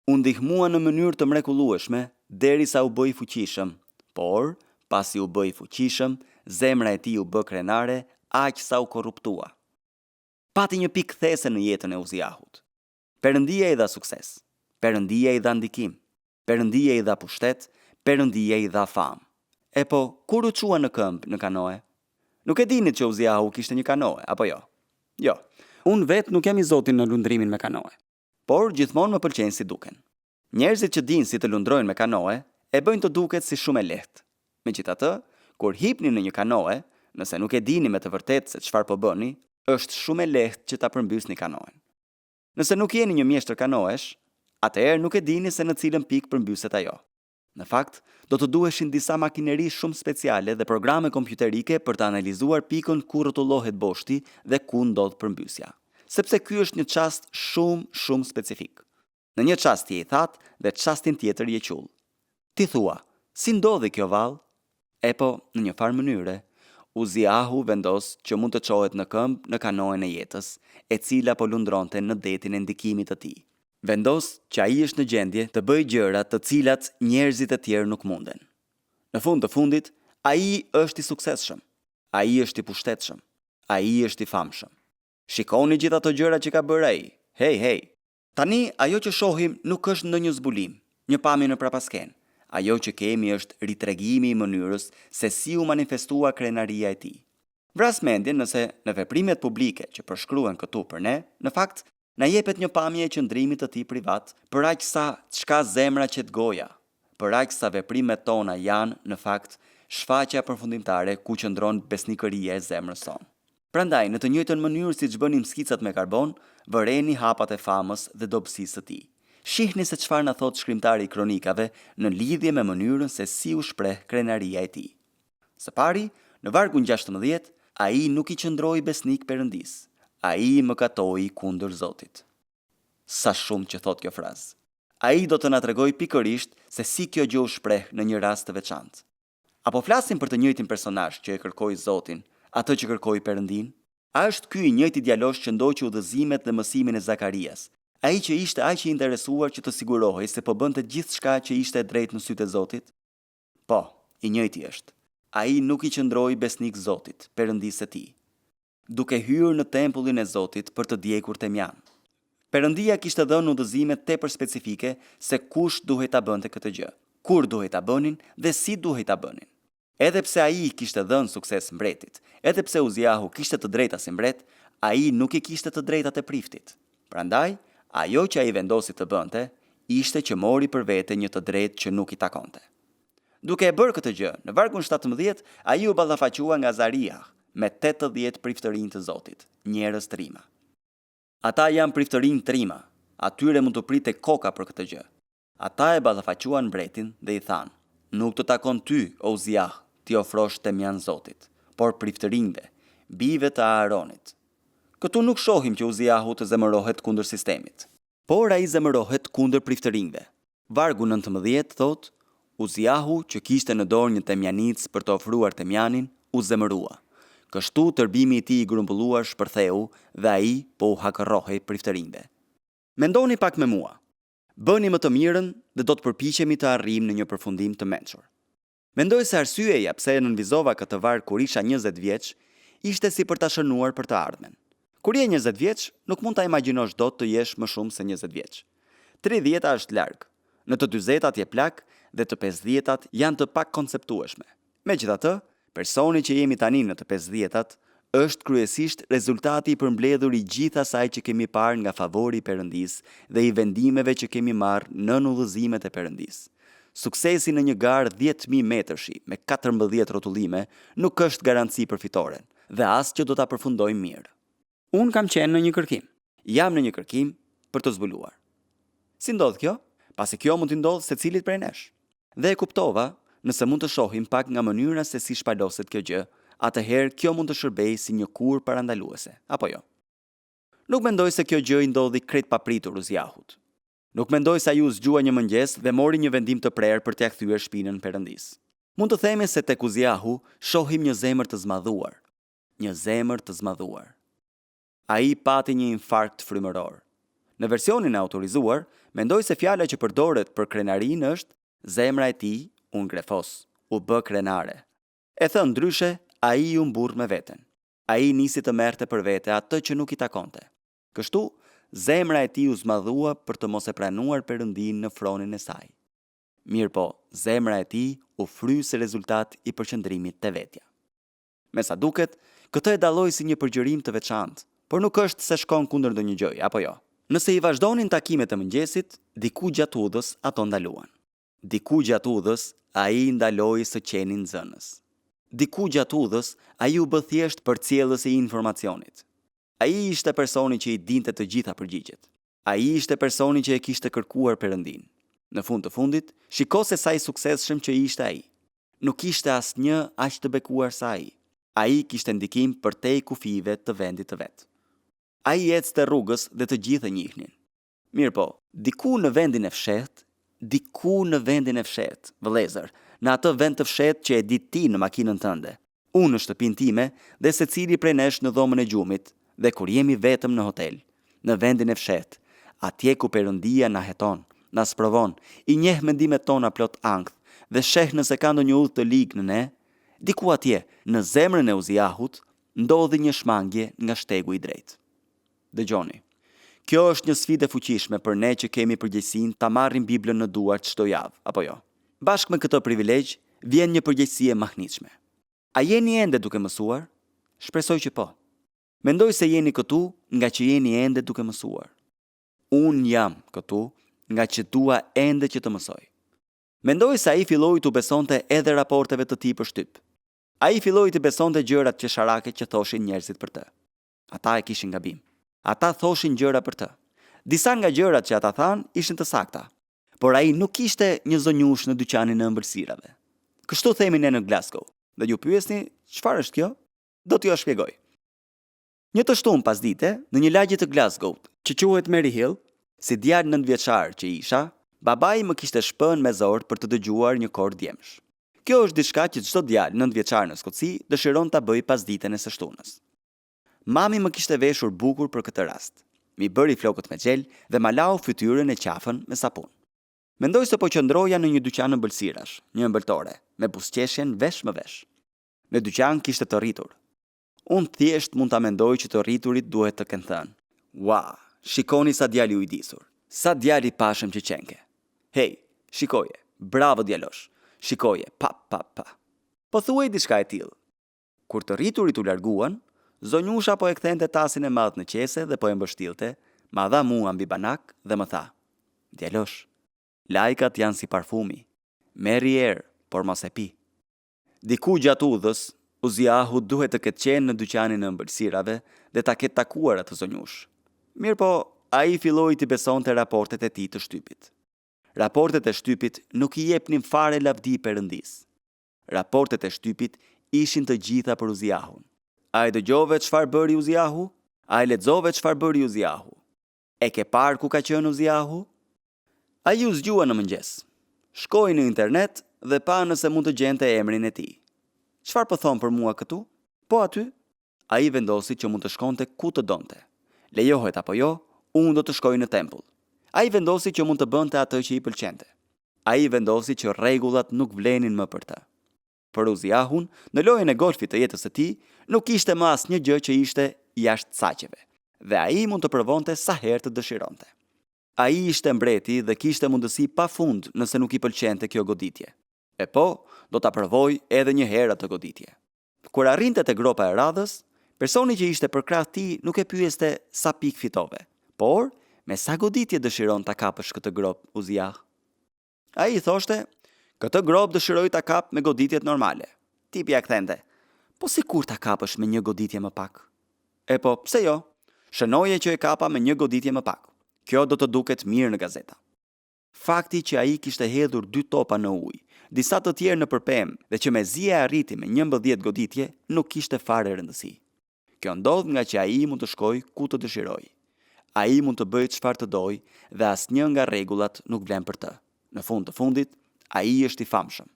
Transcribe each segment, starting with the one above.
U ndihmua në mënyrë të mrekullueshme derisa u bë i fuqishëm, por pasi u bë i fuqishëm, zemra e tij u bë krenare aq sa u korruptua. Pati një pikë these në jetën e Uziahut. Perëndia i dha sukses, Perëndia i dha ndikim, Perëndia i dha pushtet, Perëndia i dha famë. E po, kur u çua në këmbë në kanoe? Nuk e dinit që Uziahu kishte një kanoe, apo jo? Jo, unë vetë nuk jam i zotin në lundrimin me kanoe, por gjithmonë më pëlqen si duken. Njerëzit që dinë si të lundrojnë me kanoe, e bëjnë të duket si shumë e lehtë. Megjithatë, kur hipni në një kanoe, nëse nuk e dini me të vërtetë se çfarë po bëni, është shumë e lehtë që ta përmbysni kanoen. Nëse nuk jeni një mjeshtër kanoesh, atëherë nuk e dini se në cilën pikë përmbyset ajo. Në fakt, do të duheshin disa makineri shumë speciale dhe programe kompjuterike për të analizuar pikën ku rrotullohet boshti dhe ku ndodh përmbysja. Sepse ky është një çast shumë specifik. Në një çast je i thatë dhe çastin tjetër je qull. Ti thua, si ndodhi kjo vallë? E po, në një farë mënyre, Uziahu vendos që mund të çohet në këmbë në kanoen e jetës, e cila po lundronte në detin e ndikimit të tij. Vendos që ai është në gjendje të bëjë gjëra të cilat njerëzit e tjerë nuk munden. Në fund të fundit, ai është i suksesshëm, ai është i pushtetshëm, ai është i famshëm. Shikoni gjithë ato gjëra që ka bërë ai. Hey. Tani ajo që shohim nuk është ndonjë zbulim, një pamje në prapaskenë. Ajo që kemi është ritregimi i mënyrës se si u manifestua krenaria e tij. Vras mendjen nëse në veprimet publike që përshkruen këtu për ne, në fakt na jepet një pamje e qëndrimit të tij privat, për aq sa çka zemra qet goja, për aq sa veprimet tona janë në fakt shfaqja përfundimtare ku qëndron besnikëria e zemrës sonë. Prandaj, në të njëjtën mënyrë siç bënim skicat me karbon, vëreni hapat e famës dhe dobësisë së tij. Shihni se çfarë na thot shkrimtari i kronikave në lidhje me mënyrën se si u shpreh krenaria e tij. Së pari, në vargun 16, ai nuk i qëndroi besnik Perëndis. Ai mëkatoi kundër Zotit. Sa shumë që thot kjo frazë. Ai do të na tregoj pikërisht se si kjo gjë u shpreh në një rast të veçantë. Apo flasim për të njëjtin personazh që e kërkoi Zotin, atë që kërkoi Perëndin? A është ky i njëjti djalosh që ndoqi udhëzimet dhe mësimin e Zakarias? Ai që ishte aq i interesuar që të sigurohej se po bënte gjithçka që ishte e drejtë në sytë e Zotit? Po, i njëjti është. Ai nuk i qëndroi besnik Zotit, Perëndisë së tij, duke hyrë në tempullin e Zotit për të djegur temjan. Perëndia kishte dhënë udhëzime tepër specifike se kush duhej ta bënte këtë gjë, kur duhej ta bënin dhe si duhej ta bënin. Edhe pse ai kishte dhënë sukses mbretit, edhe pse Uziahu kishte të drejta si mbret, ai nuk i kishte të drejtat e priftit. Prandaj, ajo që ai vendosi të bënte, ishte që mori për vete një të drejtë që nuk i takonte. Duke e bërë këtë gjë, në vargun 17, ai u ballafaqua nga Azaria me 80 priftërinj të Zotit, njerëz të rima. Ata janë priftërinj të rima, atyre mund të prite koka për këtë gjë. Ata e ballafaquan mbretin dhe i thanë, nuk të takon ty, o Uziah, ti ofrosh temjan Zotit, por priftërinjve, bijve të Aaronit. Këtu nuk shohim që Uziahu të zemërohet kundër sistemit, por ai zemërohet kundër priftërinjve. Vargu 19 thot, Uziahu që kishte në dorë një temjanic për të ofruar temjanin, u zemërua. Kështu tërbimi i tij i grumbulluar shpërtheu dhe ai po u hakërrohej priftërinjve. Mendoni pak me mua. Bëni më të mirën dhe do të përpiqemi të arrijmë në një përfundim të mençur. Mendoj se arsyeja pse nënvizova këtë varg kur isha 20 vjeç, ishte si për ta shënuar për të ardhmen. Kur je 20 vjeç, nuk mund ta imagjinosh dot të jesh më shumë se 20 vjeç. 30 është larg. Në të 40-at je plak dhe të 50-at janë të pak konceptueshme. Megjithatë, personi që jemi tani në të 50-at është kryesisht rezultati i përmbledhur i gjithë asaj që kemi parë nga favori i Perëndis dhe i vendimeve që kemi marrë nën udhëzimet e Perëndis. Suksesi në një garë 10.000 metrëshi me 14 rrotullime nuk është garanci për fitoren dhe as që do ta përfundojmë mirë. Unë kam qenë në një kërkim. Jam në një kërkim për të zbuluar. Si ndodh kjo? Pasi kjo mund të ndodhë secilit prej nesh. Dhe e kuptova, nëse mund të shohim pak nga mënyra se si shpaloset kjo gjë, atëherë kjo mund të shërbejë si një kur parandaluese, apo jo? Nuk mendoj se kjo gjë i ndodhi krejt papritur Uziahut. Nuk mendoj se ai u zgjua një mëngjes dhe mori një vendim të prerë për t'ia kthyer shpinën Perëndis. Mund të themi se tek Uziahu shohim një zemër të zmadhuar. Një zemër të zmadhuar. Ai pati një infarkt frymëror. Në versionin e autorizuar, Mendoj se fjala që përdoret për krenarinë është zemra e tij u ngrefos, u bë krenare. E thënë ndryshe, ai u mburr me veten. Ai nisi të merrte për vete atë që nuk i takonte. Kështu, zemra e tij u zmadhua për të mos e pranuar Perëndin në fronin e saj. Mirë po, zemra e tij u fry si rezultat i përqendrimit te vetja. Me sa duket, këtë e dalloi si një përgjërim të veçantë, por nuk është se shkon kundër ndonjë gjëje, apo jo. Nëse i vazhdonin takimet e mëngjesit, diku gjatë udhës ato ndaluan. Diku gjatë udhës ai ndaloi së qenin nxënës. Diku gjatë udhës ai u bë thjesht përcjellës i informacionit. Ai ishte personi që i dinte të gjitha përgjigjet. Ai ishte personi që e kishte kërkuar Perëndin. Në fund të fundit, shiko se sa i suksesshëm që ishte ai. Nuk ishte asnjë aq të bekuar sa ai. Ai kishte ndikim përtej kufive të vendit të vet. Ai ecte rrugës dhe të gjithë e njihnin. Mirë po, diku në vendin e fsheht, vëllezër, në atë vend të fshet që e di ti në makinën tënde, unë në shtëpinë time dhe secili prej nesh në dhomën e gjumit, dhe kur jemi vetëm në hotel, në vendin e fshet, atje ku Perëndia na heton, na sprovon, i njeh mendimet tona plot ankth dhe sheh nëse ka ndonjë udhë të ligë në ne, diku atje, në zemrën e Uziahut, ndodhi një shmangje nga shtegu i drejtë. Dëgjoni. Kjo është një sfidë e fuqishme për ne që kemi përgjegjësinë ta marrim Biblën në duar çdo javë, apo jo? Bashkë me këtë privilegj vjen një përgjegjësi e mahnitshme. A jeni ende duke mësuar? Shpresoj që po. Mendoj se jeni këtu nga që jeni ende duke mësuar. Unë jam këtu nga që dua ende që të mësoj. Mendoj se ai filloi të besonte edhe raporteve të tij për shtyp. Ai filloi të besonte gjërat qesharake që thoshin njerëzit për të. Ata e kishin gabim. Ata thoshin gjëra për të. Disa nga gjërat që ata thanë ishin të sakta, por ai nuk kishte një zonjush në dyqanin e ëmbëlsirave. Kështu themi ne në Glasgow. Dhe ju pyesni, çfarë është kjo? Do t'ju shpjegoj. Një të shtunë pasdite, në një lagje të Glasgowt, që quhet Mary Hill, si djalë 9 vjeçar që isha, babai më kishte shpënë me zor për të dëgjuar një kor djemsh. Kjo është diçka që çdo djalë 9 vjeçar në Skoci dëshiron ta bëj pasditen e së shtunës. Mami më kishte veshur bukur për këtë rast. Mi bëri flokët me gjel dhe ma lau fytyrën e qafën me sapun. Mendoj se po qëndroja në një dyqan ëmbëlsirash, një ëmbëltore, me buzëqeshjen vesh më vesh. Në dyqan kishte të rritur. Unë thjesht mund ta mendoj që të rriturit duhet të kenë thënë: "Ua, shikoni sa djali u i disur. Sa djali pashëm që qenke. Hej, shikoje, bravo djalosh. Shikoje, pa. Po thuaj diçka e tillë." Kur të rriturit u larguan, zonjusha po e kthente tasin e madh në qese dhe po e mbështillte, ma dha mua mbi banak dhe më tha: "Djalosh, lajkat janë si parfumi. Merri erë, por mos e pi." Diku gjatë udhës, Uziahu duhet të ketë qenë në dyqanin e ëmbëlsirave dhe ta ketë takuar atë zonjush. Mirë po, ai filloi të besonte raportet e tij të shtypit. Raportet e shtypit nuk i jepnin fare lavdi Perëndis. Raportet e shtypit ishin të gjitha për Uziahun. A i dëgjove çfarë bëri Uziahu? A i lexove çfarë bëri Uziahu? E ke parë ku ka qenë Uziahu? Ai u zgjua në mëngjes. Shkoi në internet dhe pa nëse mund të gjente emrin e tij. Çfarë po thon për mua këtu? Po aty. Ai vendosi që mund të shkonte ku të donte. Lejohet apo jo, unë do të shkoj në tempull. Ai vendosi që mund të bënte atë që i pëlqente. Ai vendosi që rregullat nuk vlenin më për të. Për Uziahun, në lojën e golfit të jetës së tij, nuk ishte më asnjë gjë që ishte jashtë saqeve, dhe ai mund të provonte sa herë të dëshironte. Ai ishte mbreti dhe kishte mundësi pafund nëse nuk i pëlqente kjo goditje. E po, do ta provoj edhe një herë atë goditje. Kur arrinte te gropa e radhës, personi që ishte përkrah tij nuk e pyeste sa pik fitove, por me sa goditje dëshiron ta kapësh këtë grop, Uziah. Ai i thoshte: "Këtë grop dëshiroj ta kap me goditjet normale." Tipi ja kthente: "Po si kur ta kapësh me një goditje më pak?" "E po, pse jo? Shënoje që e kapa me një goditje më pak. Kjo do të duket mirë në gazeta." Fakti që ai kishte hedhur 2 topa në ujë, disa të tjerë në përpem dhe që mezi e arriti me 11 goditje nuk kishte fare rëndësi. Kjo ndodh nga që ai mund të shkojë ku të dëshirojë. Ai mund të bëjë çfarë të dojë dhe asnjë nga rregullat nuk vlen për të. Në fund të fundit, ai është i famshëm.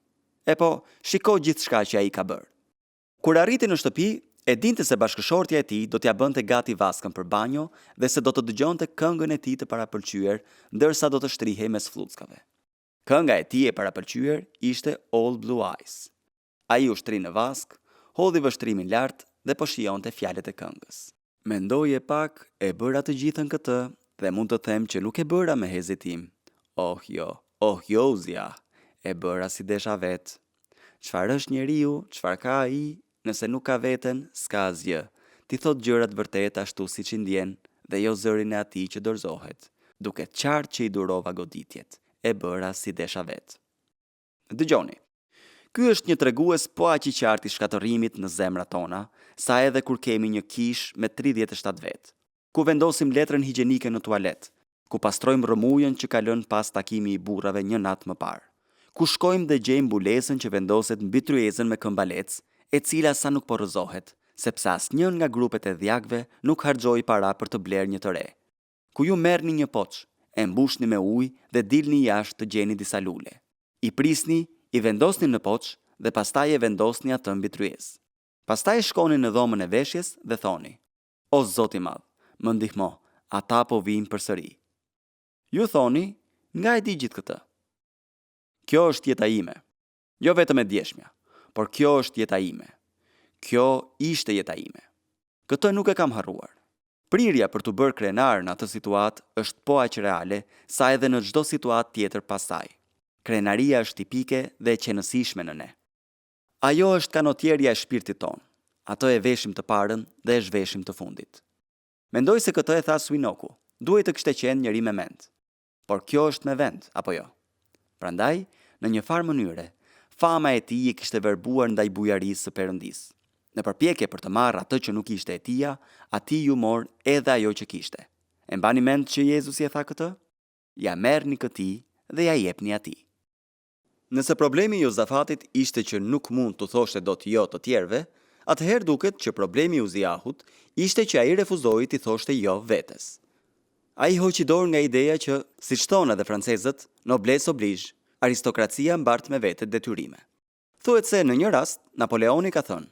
E po, shiko gjithçka që ai ka bërë. Kur arriti në shtëpi, E dinte se bashkëshortja e tij do t'ja bënte gati vaskën për banjo dhe se do të dëgjonte këngën e tij të parapëlqyer ndërsa do të shtrihej mes fluckave. Kënga e tij e parapëlqyer ishte All Blue Eyes. Ai u shtri në vask, hodhi vështrimin lart dhe po shijonte fjalët e këngës. Mendoje pak, e bëra të gjithën këtë dhe mund të them që nuk e bëra me hezitim. Oh jo, zja, e bëra si desha vet. Çfarë është njeriu, çfarë ka ai, nëse nuk ka veten, s'ka asgjë. Ti thot gjërat vërtet ashtu siç i ndjen dhe jo zërin e atij që dorëzohet. Duket qartë që i durova goditjet. E bëra si desha vet. Dëgjoni. Ky është një tregues po aq i qartë i shkatërrimit në zemrat tona, sa edhe kur kemi një kish me 37 vet, ku vendosim letrën higjienike në tualet, ku pastrojmë rrëmujën që ka lënë pas takimi i burrave një natë më parë, ku shkojmë dhe gjejmë mbulesën që vendoset mbi tryezën me këmbalec, e cila sa nuk po rrëzohet, sepse asnjën nga grupet e dhjakëve nuk harxoi para për të blerë një të re. Ku ju merrni një poç, e mbushni me ujë dhe dilni jashtë të gjeni disa lule. I prisni, i vendosni në poç dhe pastaj e vendosni atë mbi tryezë. Pastaj shkoni në dhomën e veshjes dhe thoni: O Zoti i madh, më ndihmo, ata po vijnë përsëri. Ju thoni: nga e di gjithë këtë? Kjo është jeta ime. Jo vetëm e djeshmja, por kjo është jeta ime. Kjo ishte jeta ime. Këtë nuk e kam harruar. Prirja për të bërë krenar në atë situatë është po aq reale sa edhe në çdo situatë tjetër pasaj. Krenaria është tipike dhe e qenësishme në ne. Ajo është kanotjerja e shpirtit ton. Ato e veshim të parën dhe e zhveshim të fundit. Mendoj se këtë e tha Suinoku. Duhet të kishte qenë njëri me mend. Por kjo është me vend, apo jo? Prandaj, në një farë mënyre, fama e tij e kishte verbuar ndaj bujarisë së Perëndisë. Në përpjekje për të marrë atë që nuk ishte e tija, atij ju mor edhe ajo që kishte. E mbani mend që Jezusi e tha këtë? Ja merrni këtij dhe ja jepni atij. Nëse problemi i Jozafatit ishte që nuk mund të thoshte dot jo të tjerëve, atëherë duket që problemi i Uziahut ishte që ai refuzoi të thoshte jo vetes. Ai hoqi dorë nga ideja që, siç thonë edhe francezët, noblesse oblige, aristokracia mbart me vete detyrime. Thuhet se në një rast Napoleoni ka thënë: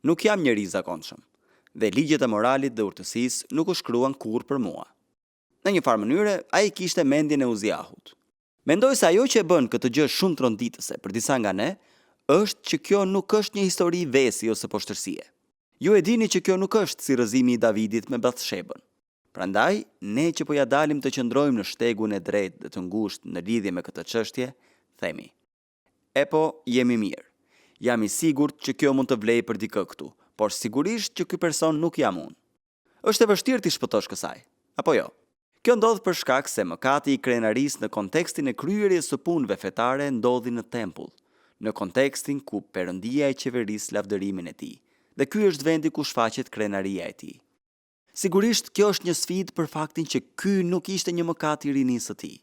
"Nuk jam njeri i zakonshëm, dhe ligjet e moralit dhe urtësisë nuk u shkruan kurrë për mua." Në një farë mënyre, ai kishte mendjen e Uziahut. Mendoj se ajo që e bën këtë gjë shumë tronditëse për disa nga ne, është që kjo nuk është një histori vesi ose poshtërsie. Ju e dini që kjo nuk është si rrëzimi i Davidit me Bathshebën. Prandaj, ne që po ja dalim të qëndrojmë në shtegun e drejtë dhe të ngushtë në lidhje me këtë çështje, themi: "E po, jemi mirë. Jam i sigurt që kjo mund të vlejë për dikë këtu, por sigurisht që ky person nuk jam unë." Është e vështirë ti shpëtosh kësaj, apo jo? Kjo ndodh për shkak se mëkati i krenarisë në kontekstin e kryerjes së punëve fetare ndodhi në tempull, në kontekstin ku Perëndia e qeveris lavdërimin e tij, dhe ky është vendi ku shfaqet krenaria e tij. Sigurisht kjo është një sfidë për faktin që ky nuk ishte një mëkat i rinisë së tij.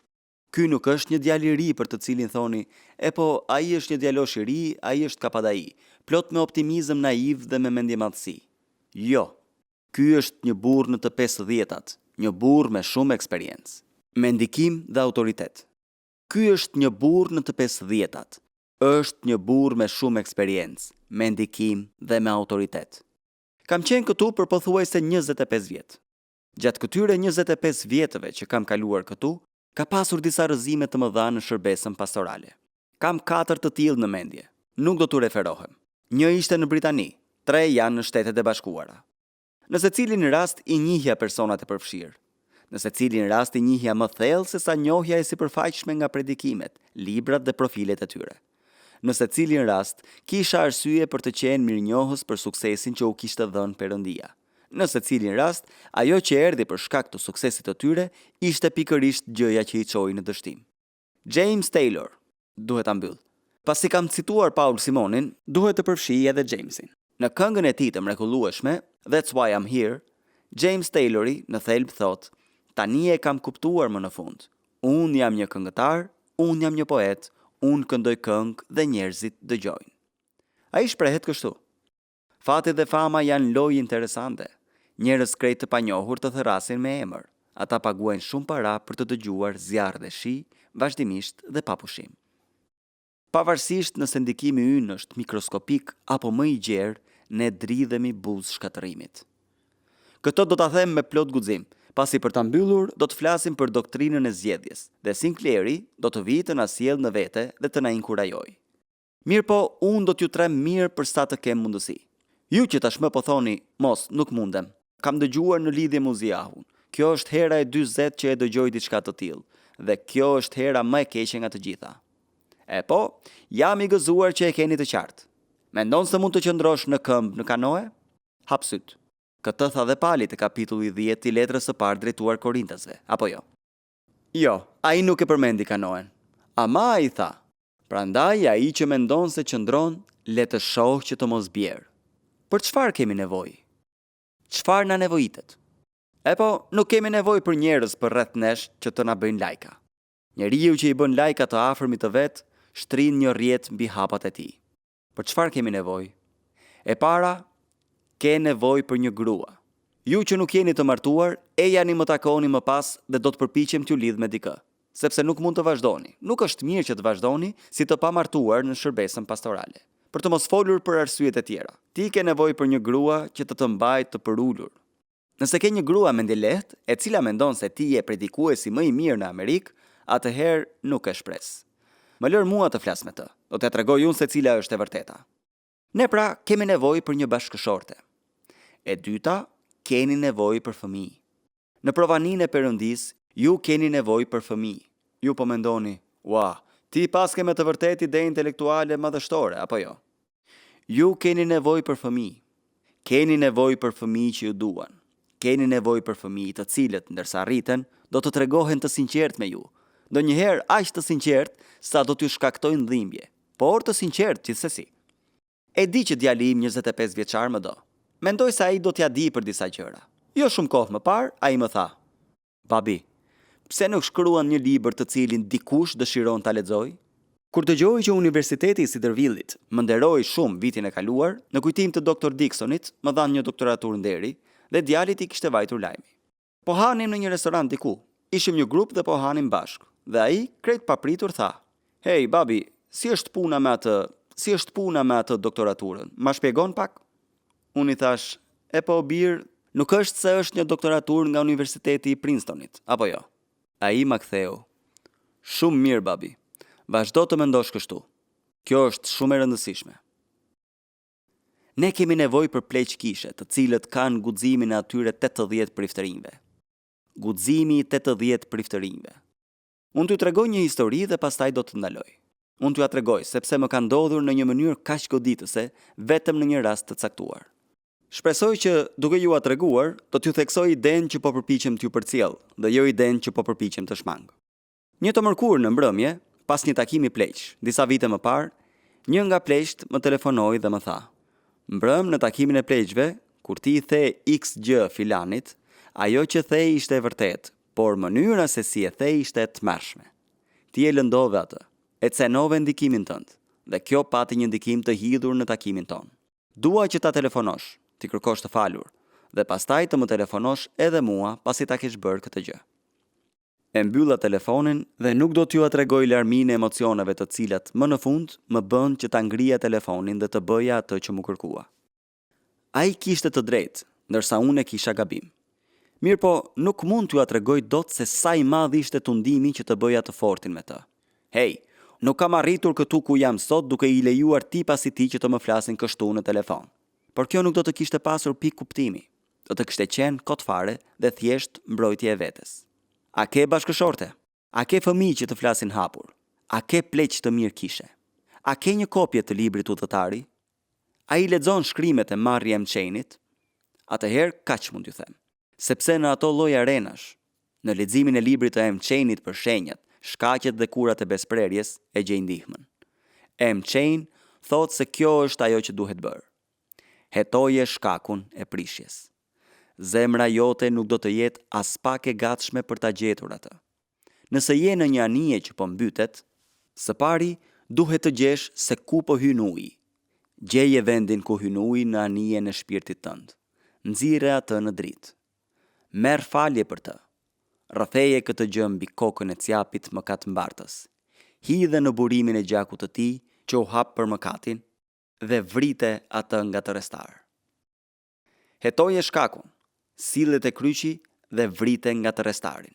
Ky nuk është një djalë i ri për të cilin thoni: "E po, ai është një djalosh i ri, ai është kapadai, plot me optimizëm naiv dhe me mendjemadhësi." Jo. Ky është një burr në të 50-tat. Një burr me shumë eksperiencë, me ndikim dhe autoritet. Ky është një burr në të 50-tat. Është një burr me shumë eksperiencë, me ndikim dhe me autoritet. Kam qenë këtu për pothuajse 25 vjet. Gjatë këtyre 25 vjetëve që kam kaluar këtu, ka pasur disa rrëzime të mëdha në shërbesën pastorale. Kam 4 të tillë në mendje. Nuk do t'u referohem. Një ishte në Britani, 3 janë në Shtetet e Bashkuara. Në secilin rast i njihja personat e përfshirë. Në secilin rast i njihja më thellë se sa njohja e sipërfaqshme nga predikimet, librat dhe profilet e tyre. Në secilin rast kisha arsye për të qenë mirënjohës për suksesin që u kishte dhënë Perëndia. Në secilin rast, ajo që erdhi për shkak të suksesit të tyre ishte pikërisht gjëja që i çoi në dështim. James Taylor, duhet ta mbyll. Pasi kam cituar Paul Simonin, duhet të përfshij edhe Jamesin. Në këngën e tij të mrekullueshme, That's Why I'm Here, James Taylori në thelb thot: "Tani e kam kuptuar më në fund. Unë jam një këngëtar, unë jam një poet, unë këndoj këngë dhe njerëzit dëgjojnë." Ai shprehet kështu. Fati dhe fama janë lojë interesante. Njerëz krejt të panjohur të thërrasin me emër. Ata paguajnë shumë para për të dëgjuar zjarr dhe shi, vazhdimisht dhe pa pushim. Pavarësisht nëse ndikimi ynë është mikroskopik apo më i gjerë, ne dridhemi buzë shkatërimit. Këto do ta them me plot guxim, pasi për ta mbyllur do të flasim për doktrinën e zgjedhjes, dhe Sinclairi do të vijë të na sjellë në vete dhe të na inkurajojë. Mirë po, unë do t'ju trem mirë për sa të kem mundësi. Ju që tashmë po thoni, mos, nuk mundem. Kam dëgjuar në lidhje me Uziahun. Kjo është hera e 40 që e dëgjoj diçka të tillë, dhe kjo është hera më e keqe nga të gjitha. E po, jam i gëzuar që e keni të qartë. Mendon se mund të qëndrosh në këmbë në kanoe? Hap syt. Këtë tha dhe Pali të kapitulli 10 të letrës së parë drejtuar Korintasve, apo jo? Jo, ai nuk e përmendi kanoen. Ama ai tha: "Prandaj ai që mendon se qëndron, le të shohë që të mos bjerë." Për çfarë kemi nevojë? Çfarë na nevojitet? E po, nuk kemi nevojë për njerëz për rreth nesh që të na bëjnë lajka. Njeriu që i bën lajka të afërmit të vet, shtrin një rrjet mbi hapat e tij. Për çfarë kemi nevojë? E para, ke nevojë për një grua. Ju që nuk jeni të martuar, ejani më takoni më pas dhe do të përpiqem t'ju lidh me dikë, sepse nuk mund të vazhdoni. Nuk është mirë që të vazhdoni si të pamartuar në shërbesën pastorale, për të mos folur për arsyet e tjera. Ti ke nevojë për një grua që të mbajë të përulur. Nëse ke një grua mendje lehtë, e cila mendon se ti je predikuesi më i mirë në Amerikë, atëherë nuk e shpres. Më lër mua të flas me të. Do t'ja tregoj unë se cila është e vërteta. Ne pra kemi nevojë për një bashkëshorte. E dyta, keni nevojë për fëmijë. Në provaninë e Perëndis, ju keni nevojë për fëmijë. Ju po mendoni, "Ua, ti paske me të vërtetë ide intelektuale madhështore, apo jo?" Ju keni nevojë për fëmijë. Keni nevojë për fëmijë që ju duan. Keni nevojë për fëmijë të cilët, ndërsa rriten, do të tregohen të sinqertë me ju. Ndonjëherë aq të sinqertë sa do t'ju shkaktojnë dhimbje, por të sinqertë gjithsesi. E di që djali im 25 vjeçar më do. Mendoj se ai do t'ja di për disa gjëra. Jo shumë kohë më parë, ai më tha: "Babi, pse nuk shkruan një libër të cilin dikush dëshiron ta lexojë?" Kur dëgjoj që Universiteti i Cedarvillit më nderoi shumë vitin e kaluar, në kujtim të Dr. Dixonit, më dhanë një doktoraturë nderi dhe djalit i kishte vajtur lajmi. Po hanim në një restorant diku. Ishim një grup dhe po hanim bashkë. Dhe ai, krejt papritur, tha: "Hey, babi, si është puna me atë doktoraturën? Ma shpjegon pak?" Unë i thash: "E po birë, nuk është se është një doktoraturë nga Universiteti i Princetonit, apo jo?" Ai ma ktheu: "Shumë mirë, babi. Vazhdo të mendosh kështu. Kjo është shumë e rëndësishme." Ne kemi nevojë për pleq kishe, të cilët kanë guximin e atyre 80 priftërinjve. Guximi i 80 priftërinjve. Unë t'ju tregoj një histori dhe pastaj do të ndaloj. Unë t'ju tregoj sepse më ka ndodhur në një mënyrë kaq goditëse vetëm në një rast të caktuar. Shpresoj që duke ju treguar, do t'ju theksoj idenë që po përpiqem t'ju përcjell, dhe jo idenë që po përpiqem të shmang. Një të mërkurë në mbrëmje, pas një takimi pleq, disa vite më parë, një nga pleqt më telefonoi dhe më tha: "Mbrëm në takimin e pleqve, kur ti i the X gjë filanit, ajo që the ishte e vërtet, por mënyra se si e the ishte e tmerrshme. Ti e lëndove atë, e cenove ndikimin tënd, dhe kjo pati një ndikim të hidhur në takimin ton. Dua që ta telefonosh, ti kërkosh të falur, dhe pastaj të më telefonosh edhe mua pasi ta kesh bërë këtë gjë." E mbylla telefonin dhe nuk do t'ju tregoj larminë e emocioneve të cilat më në fund më bën që ta ngrija telefonin dhe të bëja atë që më kërkua. Ai kishte të drejtë, ndërsa unë e kisha gabim. Mirë po, nuk mund t'ju tregoj dot se sa i madh ishte tundimi që të bëja të fortin me të. Hey, nuk kam arritur këtu ku jam sot duke i lejuar tipas si ti që të më flasin kështu në telefon. Por kjo nuk do të kishte pasur pikë kuptimi. Do të kishte qenë kot fare dhe thjesht mbrojtje e vetes. A ke bashkëshorte? A ke fëmijë që të flasin hapur? A ke pleq të mirë kishe? A ke një kopje të librit udhëtari? A i lexon shkrimet e Marry M. Cheneyt? Atëherë kaq mund t'ju them. Sepse në ato lloj arenash, në leximin e librit të M. Cheneyt për shenjat, shkaqet dhe kurat e besprerjes, e gjej ndihmën. M. Cheney thotë se kjo është ajo që duhet bërë. Hetoje shkakun e prishjes. Zemra jote nuk do të jetë as pak e gatshme për ta gjetur atë. Nëse je në një anije që po mbytet, së pari duhet të gjesh se ku po hyn uji. Gjeje vendin ku hyn uji në anijen e shpirtit tënd. Nxirre atë në dritë. Merr falje për të. Rrëfeje këtë gjë mbi kokën e cjapit mëkatmbartës. Hidhe në burimin e gjakut të tij që u hap për mëkatin dhe vrite atë nga të restar. hetoje shkakun, sillet e kryqi dhe vrite nga të restarin.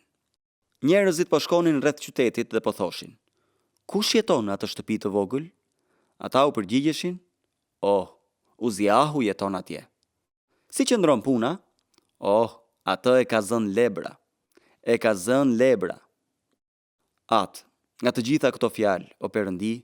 Njerëzit po shkonin rreth qytetit dhe po thoshin: "Kush jeton në atë shtëpi të vogël?" Ata u përgjigjeshin: "Oh, Uziahu jeton atje." Si qëndron puna? "Oh, atë e ka zënë lebra. E ka zënë lebra." Atë, nga të gjitha këto fjalë, o Perëndi,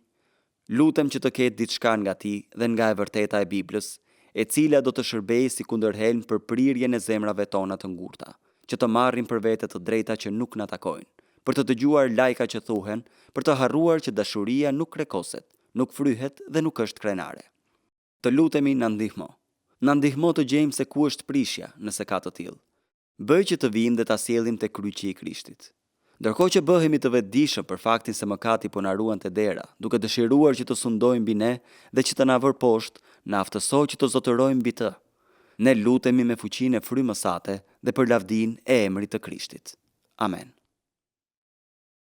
lutem që të ketë diçka nga ti dhe nga e vërteta e Biblës, e cila do të shërbejë si kundërhelm për prirjen e zemrave tona të ngurta, që të marrin për vete të drejta që nuk na takojnë, për të dëgjuar lajka që thuhen, për të harruar që dashuria nuk krekoset, nuk fryhet dhe nuk është krenare. Të lutemi na ndihmo. Na ndihmo të gjejmë se ku është prishja nëse ka të tillë. Bëj që të vijmë dhe ta sjellim te kryqi i Krishtit. Ndërkohë që bëhemi të vetëdijshëm për faktin se mëkati po na ruan te dera, duke dëshiruar që të sundojmë mbi ne dhe që të na vër poshtë, na aftësoj që të zotërojmë mbi të. Ne lutemi me fuqinë e frymësate dhe për lavdinë e emrit të Krishtit. Amen.